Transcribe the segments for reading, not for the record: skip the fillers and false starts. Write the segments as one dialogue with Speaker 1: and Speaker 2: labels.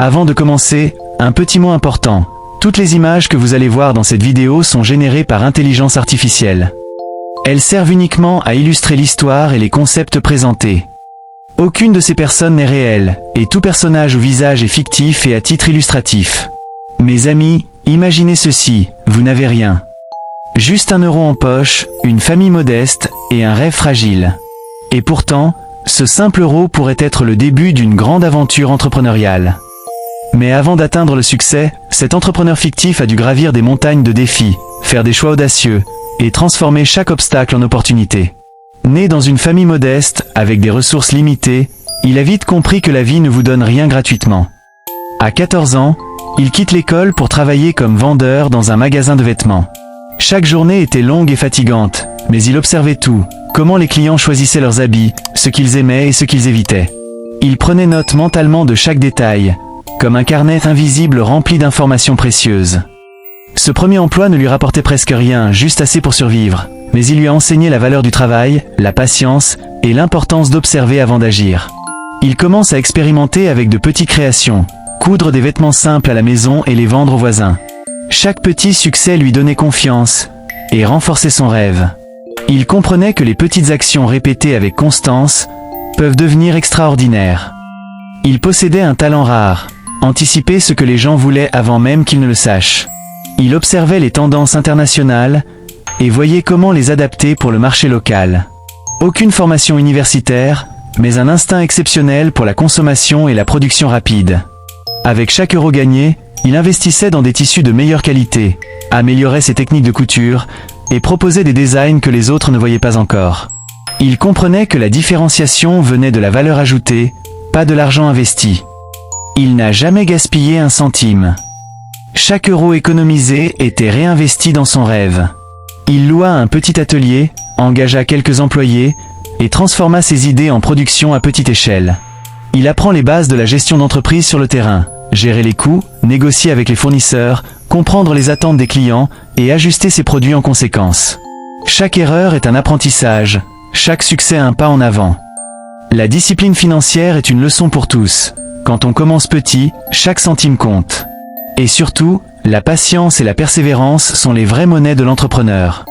Speaker 1: Avant de commencer, un petit mot important. Toutes les images que vous allez voir dans cette vidéo sont générées par intelligence artificielle. Elles servent uniquement à illustrer l'histoire et les concepts présentés. Aucune de ces personnes n'est réelle, et tout personnage ou visage est fictif et à titre illustratif. Mes amis, imaginez ceci, vous n'avez rien. Juste 1 euro en poche, une famille modeste et un rêve fragile. Et pourtant, ce simple euro pourrait être le début d'une grande aventure entrepreneuriale. Mais avant d'atteindre le succès, cet entrepreneur fictif a dû gravir des montagnes de défis, faire des choix audacieux, et transformer chaque obstacle en opportunité. Né dans une famille modeste, avec des ressources limitées, il a vite compris que la vie ne vous donne rien gratuitement. À 14 ans, il quitte l'école pour travailler comme vendeur dans un magasin de vêtements. Chaque journée était longue et fatigante, mais il observait tout, comment les clients choisissaient leurs habits, ce qu'ils aimaient et ce qu'ils évitaient. Il prenait note mentalement de chaque détail, comme un carnet invisible rempli d'informations précieuses. Ce premier emploi ne lui rapportait presque rien, juste assez pour survivre, mais il lui a enseigné la valeur du travail, la patience et l'importance d'observer avant d'agir. Il commence à expérimenter avec de petites créations, coudre des vêtements simples à la maison et les vendre aux voisins. Chaque petit succès lui donnait confiance et renforçait son rêve. Il comprenait que les petites actions répétées avec constance peuvent devenir extraordinaires. Il possédait un talent rare, anticiper ce que les gens voulaient avant même qu'ils ne le sachent. Il observait les tendances internationales et voyait comment les adapter pour le marché local. Aucune formation universitaire, mais un instinct exceptionnel pour la consommation et la production rapide. Avec chaque euro gagné, il investissait dans des tissus de meilleure qualité, améliorait ses techniques de couture et proposait des designs que les autres ne voyaient pas encore. Il comprenait que la différenciation venait de la valeur ajoutée, pas de l'argent investi. Il n'a jamais gaspillé un centime. Chaque euro économisé était réinvesti dans son rêve. Il loua un petit atelier, engagea quelques employés et transforma ses idées en production à petite échelle. Il apprend les bases de la gestion d'entreprise sur le terrain, gérer les coûts, négocier avec les fournisseurs, comprendre les attentes des clients et ajuster ses produits en conséquence. Chaque erreur est un apprentissage, chaque succès un pas en avant. La discipline financière est une leçon pour tous. Quand on commence petit, chaque centime compte. Et surtout, la patience et la persévérance sont les vraies monnaies de l'entrepreneur.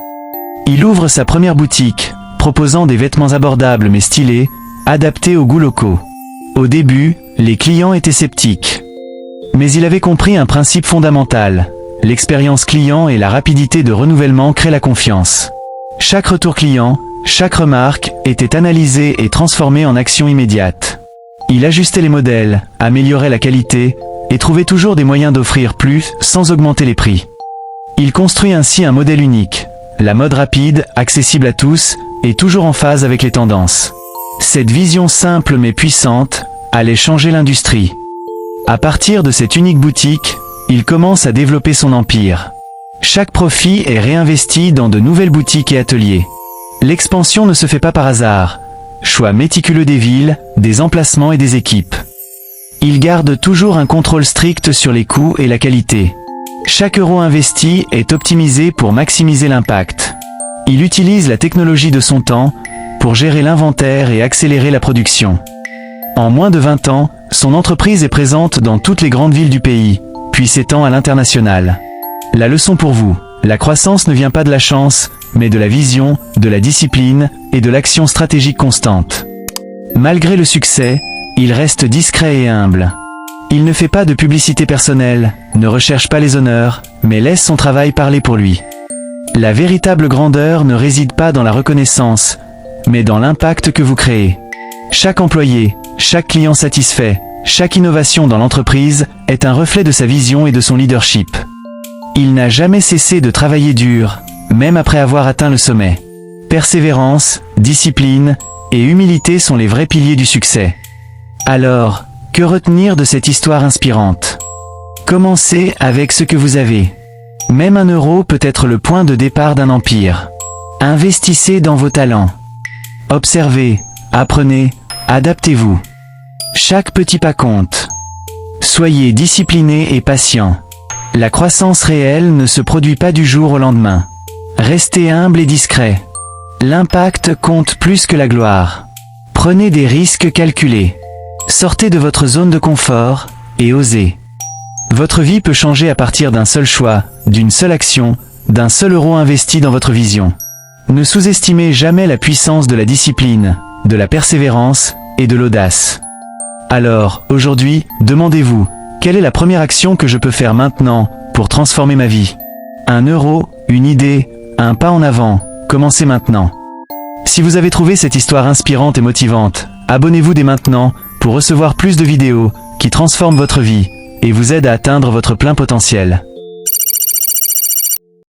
Speaker 1: Il ouvre sa première boutique, proposant des vêtements abordables mais stylés, adaptés aux goûts locaux. Au début, les clients étaient sceptiques. Mais il avait compris un principe fondamental. L'expérience client et la rapidité de renouvellement créent la confiance. Chaque retour client, chaque remarque, était analysée et transformée en action immédiate. Il ajustait les modèles, améliorait la qualité, et trouvait toujours des moyens d'offrir plus sans augmenter les prix. Il construit ainsi un modèle unique, la mode rapide, accessible à tous, et toujours en phase avec les tendances. Cette vision simple mais puissante allait changer l'industrie. À partir de cette unique boutique, il commence à développer son empire. Chaque profit est réinvesti dans de nouvelles boutiques et ateliers. L'expansion ne se fait pas par hasard. Choix méticuleux des villes, des emplacements et des équipes. Il garde toujours un contrôle strict sur les coûts et la qualité. Chaque euro investi est optimisé pour maximiser l'impact. Il utilise la technologie de son temps pour gérer l'inventaire et accélérer la production. En moins de 20 ans, son entreprise est présente dans toutes les grandes villes du pays, puis s'étend à l'international. La leçon pour vous, la croissance ne vient pas de la chance, mais de la vision, de la discipline et de l'action stratégique constante. Malgré le succès, il reste discret et humble. Il ne fait pas de publicité personnelle, ne recherche pas les honneurs, mais laisse son travail parler pour lui. La véritable grandeur ne réside pas dans la reconnaissance, mais dans l'impact que vous créez. Chaque employé, chaque client satisfait, chaque innovation dans l'entreprise est un reflet de sa vision et de son leadership. Il n'a jamais cessé de travailler dur, même après avoir atteint le sommet. Persévérance, discipline et humilité sont les vrais piliers du succès. Alors, que retenir de cette histoire inspirante? Commencez avec ce que vous avez. Même 1 euro peut être le point de départ d'un empire. Investissez dans vos talents. Observez, apprenez, adaptez-vous. Chaque petit pas compte. Soyez discipliné et patient. La croissance réelle ne se produit pas du jour au lendemain. Restez humble et discret. L'impact compte plus que la gloire. Prenez des risques calculés. Sortez de votre zone de confort et osez. Votre vie peut changer à partir d'un seul choix, d'une seule action, d'un seul euro investi dans votre vision. Ne sous-estimez jamais la puissance de la discipline, de la persévérance et de l'audace. Alors, aujourd'hui, demandez-vous, quelle est la première action que je peux faire maintenant pour transformer ma vie? 1 euro, une idée, un pas en avant, commencez maintenant. Si vous avez trouvé cette histoire inspirante et motivante, abonnez-vous dès maintenant pour recevoir plus de vidéos qui transforment votre vie et vous aident à atteindre votre plein potentiel.